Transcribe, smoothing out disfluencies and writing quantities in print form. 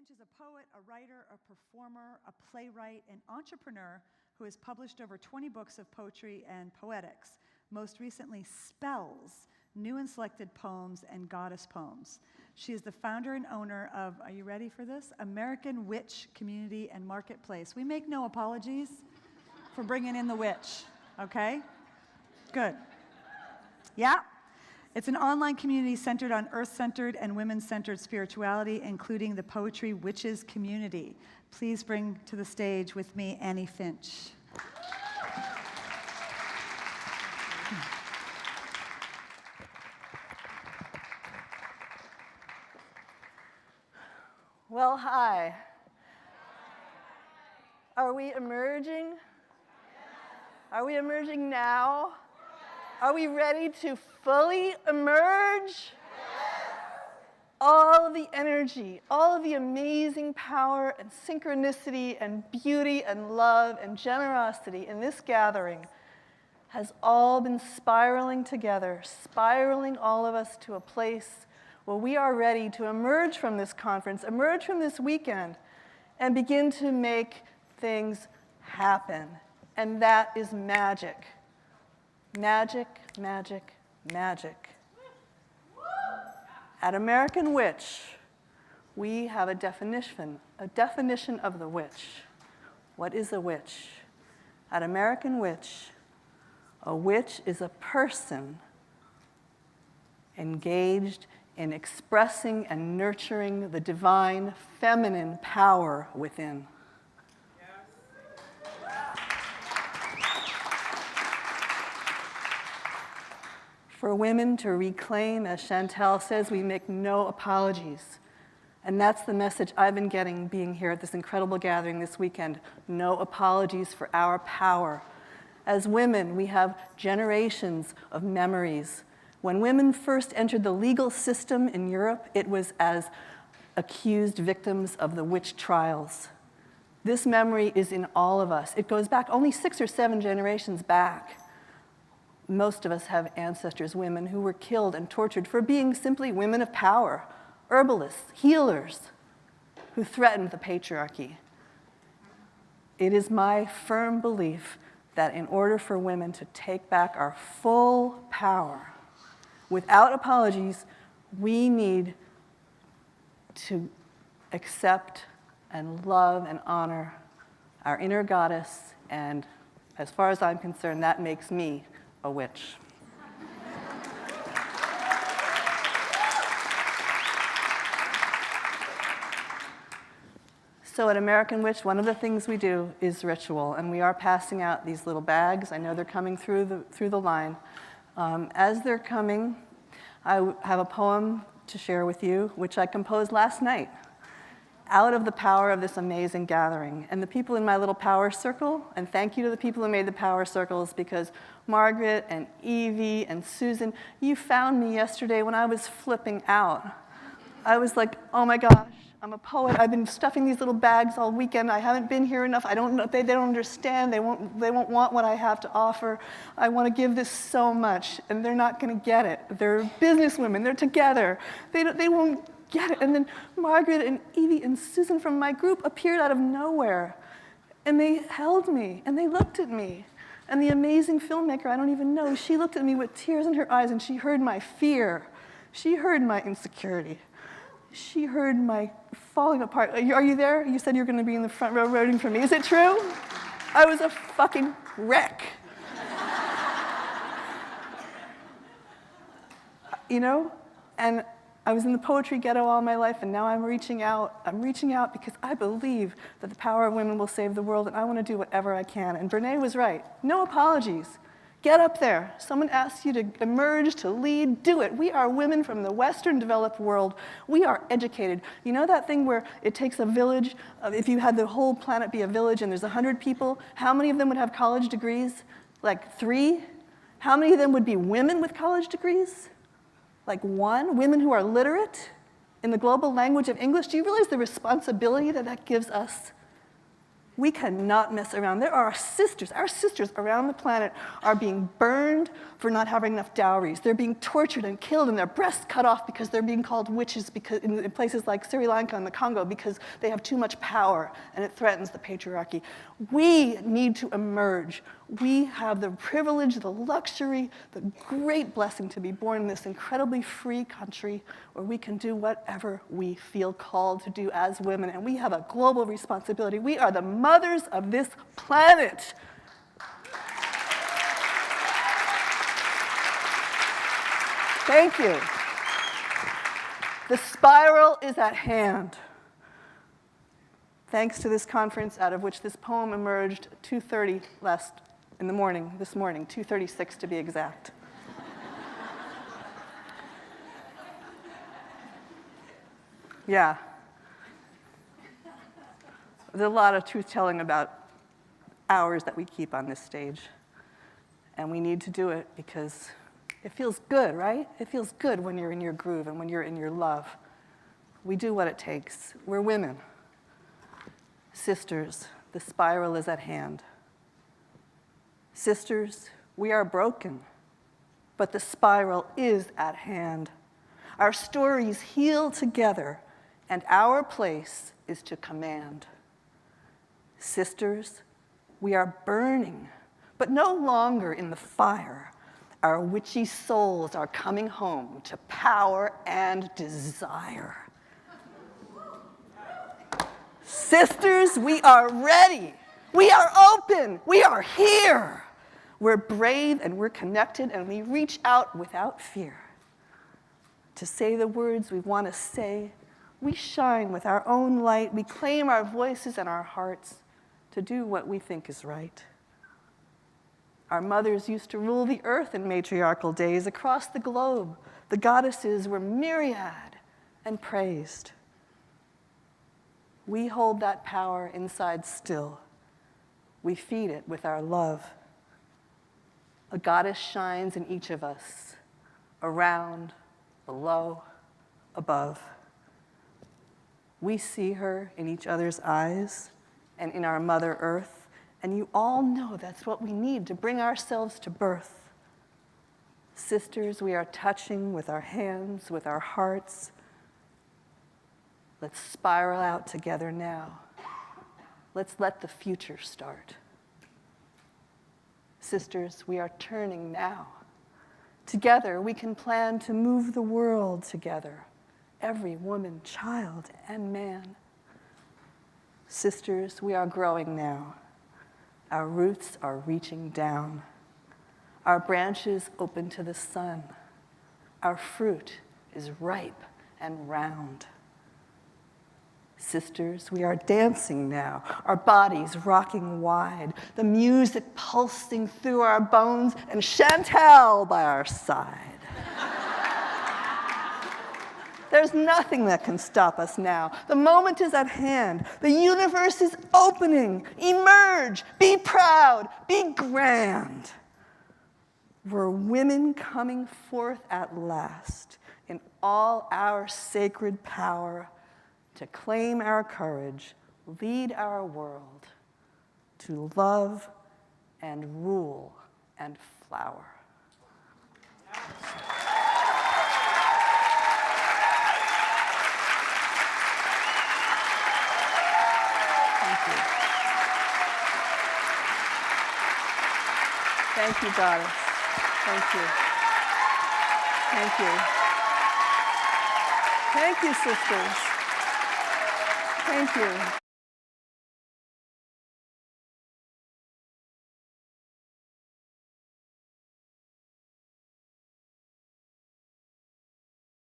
Finch is a poet, a writer, a performer, a playwright, an entrepreneur who has published over 20 books of poetry and poetics, most recently Spells, New and Selected Poems and Goddess Poems. She is the founder and owner of, are you ready for this? American Witch Community and Marketplace. We make no apologies for bringing in the witch, okay? Good. Yeah? It's an online community centered on earth-centered and women-centered spirituality, including the Poetry Witches community. Please bring to the stage with me Annie Finch. Well, hi. Are we emerging? Are we emerging now? Are we ready to fully emerge? All of the energy, all of the amazing power and synchronicity and beauty and love and generosity in this gathering has all been spiraling together, spiraling all of us to a place where we are ready to emerge from this conference, emerge from this weekend, and begin to make things happen. And that is magic. Magic, magic, magic. At American Witch, we have a definition of the witch. What is a witch? At American Witch, a witch is a person engaged in expressing and nurturing the divine feminine power within. For women to reclaim, as Chantal says, we make no apologies. And that's the message I've been getting being here at this incredible gathering this weekend. No apologies for our power. As women, we have generations of memories. When women first entered the legal system in Europe, it was as accused victims of the witch trials. This memory is in all of us. It goes back only 6 or 7 generations back. Most of us have ancestors, women who were killed and tortured for being simply women of power, herbalists, healers, who threatened the patriarchy. It is my firm belief that in order for women to take back our full power, without apologies, we need to accept and love and honor our inner goddess, and as far as I'm concerned, that makes me a witch. So at American Witch, one of the things we do is ritual, and we are passing out these little bags. I know they're coming through the line. As they're coming, I have a poem to share with you, which I composed last night, out of the power of this amazing gathering. And the people in my little power circle, and thank you to the people who made the power circles, because Margaret and Evie and Susan, you found me yesterday when I was flipping out. I was like, oh my gosh, I'm a poet. I've been stuffing these little bags all weekend. I haven't been here enough. I don't know. They don't understand. They won't want what I have to offer. I want to give this so much, and they're not going to get it. They're businesswomen. They're together. They won't get it. And then Margaret and Evie and Susan from my group appeared out of nowhere, and they held me, and they looked at me. And the amazing filmmaker, I don't even know, she looked at me with tears in her eyes, and she heard my fear. She heard my insecurity. She heard my falling apart. Are you there? You said you were going to be in the front row rooting for me. Is it true? I was a fucking wreck. You know? And I was in the poetry ghetto all my life, and now I'm reaching out. I'm reaching out because I believe that the power of women will save the world, and I want to do whatever I can. And Brene was right. No apologies. Get up there. Someone asks you to emerge, to lead, do it. We are women from the Western developed world. We are educated. You know that thing where it takes a village? If you had the whole planet be a village and there's 100 people, how many of them would have college degrees? Like 3? How many of them would be women with college degrees? Like 1? Women who are literate in the global language of English? Do you realize the responsibility that that gives us? We cannot mess around. There are our sisters around the planet are being burned for not having enough dowries. They're being tortured and killed and their breasts cut off because they're being called witches because in places like Sri Lanka and the Congo because they have too much power and it threatens the patriarchy. We need to emerge. We have the privilege, the luxury, the great blessing to be born in this incredibly free country where we can do whatever we feel called to do as women. And we have a global responsibility. We are the mothers of this planet. Thank you. The spiral is at hand. Thanks to this conference, out of which this poem emerged 2:30 this morning, 2:36 to be exact. Yeah. There's a lot of truth-telling about hours that we keep on this stage. And we need to do it because it feels good, right? It feels good when you're in your groove and when you're in your love. We do what it takes. We're women. Sisters, the spiral is at hand. Sisters, we are broken, but the spiral is at hand. Our stories heal together, and our place is to command. Sisters, we are burning, but no longer in the fire. Our witchy souls are coming home to power and desire. Sisters, we are ready. We are open. We are here. We're brave and we're connected and we reach out without fear. To say the words we want to say, we shine with our own light. We claim our voices and our hearts to do what we think is right. Our mothers used to rule the earth in matriarchal days. Across the globe, the goddesses were myriad and praised. We hold that power inside still. We feed it with our love. A goddess shines in each of us, around, below, above. We see her in each other's eyes and in our Mother Earth, and you all know that's what we need to bring ourselves to birth. Sisters, we are touching with our hands, with our hearts. Let's spiral out together now. Let's let the future start. Sisters, we are turning now. Together, we can plan to move the world together, every woman, child, and man. Sisters, we are growing now. Our roots are reaching down. Our branches open to the sun. Our fruit is ripe and round. Sisters, we are dancing now, our bodies rocking wide, the music pulsing through our bones, and Chantal by our side. There's nothing that can stop us now. The moment is at hand. The universe is opening. Emerge, be proud, be grand. We're women coming forth at last in all our sacred power to claim our courage, lead our world, to love and rule and flower. Thank you. Thank you, goddess. Thank you. Thank you. Thank you, sisters. Thank you.